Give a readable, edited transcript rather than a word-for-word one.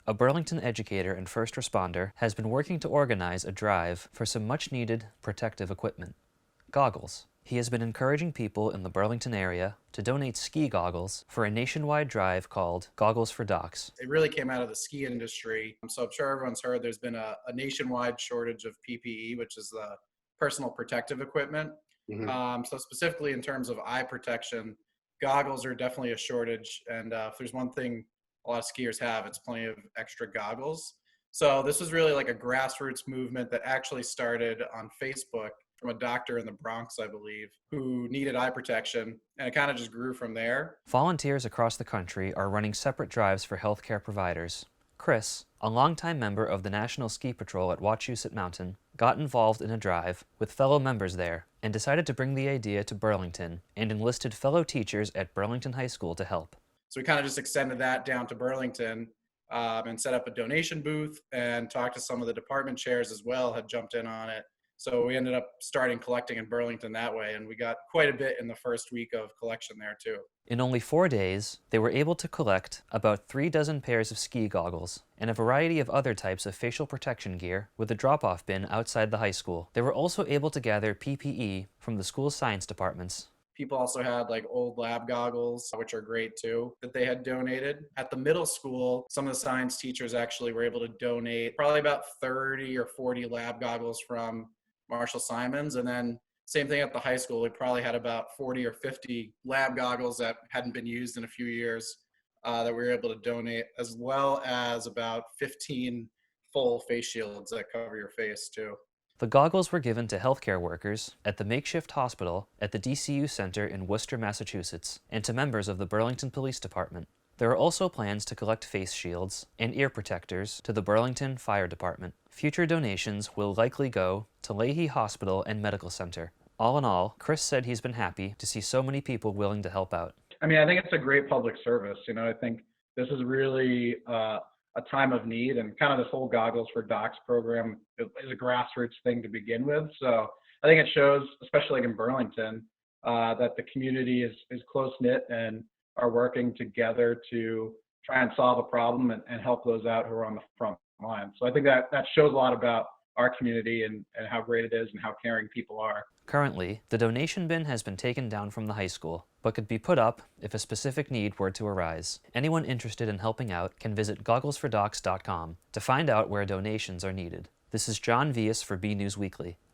a Burlington educator and first responder, has been working to organize a drive for some much-needed protective equipment: goggles. He has been encouraging people in the Burlington area to donate ski goggles for a nationwide drive called Goggles for Docs. It really came out of the ski industry. So I'm sure everyone's heard there's been a nationwide shortage of PPE, which is the personal protective equipment. So specifically in terms of eye protection, goggles are definitely a shortage. And if there's one thing a lot of skiers have, it's plenty of extra goggles. So this was really like a grassroots movement that actually started on Facebook from a doctor in the Bronx, I believe, who needed eye protection. And it kind of just grew from there. Volunteers across the country are running separate drives for healthcare providers. Chris, a longtime member of the National Ski Patrol at Wachusett Mountain, got involved in a drive with fellow members there and decided to bring the idea to Burlington and enlisted fellow teachers at Burlington High School to help. So we kind of just extended that down to Burlington and set up a donation booth and talked to some of the department chairs as well, had jumped in on it. So we ended up starting collecting in Burlington that way, and we got quite a bit in the first week of collection there too. In only 4 days, they were able to collect about 36 pairs of ski goggles and a variety of other types of facial protection gear with a drop-off bin outside the high school. They were also able to gather PPE from the school's science departments. People also had like old lab goggles, which are great too, that they had donated. At the middle school, some of the science teachers actually were able to donate probably about 30 or 40 lab goggles from Marshall Simons. And then same thing at the high school. We probably had about 40 or 50 lab goggles that hadn't been used in a few years that we were able to donate, as well as about 15 full face shields that cover your face too. The goggles were given to healthcare workers at the makeshift hospital at the DCU Center in Worcester, Massachusetts, and to members of the Burlington Police Department. There are also plans to collect face shields and ear protectors to the Burlington Fire Department. Future donations will likely go to Leahy Hospital and Medical Center. All in all, Chris said he's been happy to see so many people willing to help out. I mean, I think it's a great public service. I think this is really a time of need, and kind of this whole Goggles for Docs program is a grassroots thing to begin with. So I think it shows, especially like in Burlington, that the community is close-knit and are working together to try and solve a problem and help those out who are on the front line. So I think that shows a lot about our community and how great it is and how caring people are. Currently, the donation bin has been taken down from the high school, but could be put up if a specific need were to arise. Anyone interested in helping out can visit gogglesfordocs.com to find out where donations are needed. This is John Vias for BNEWS Weekly.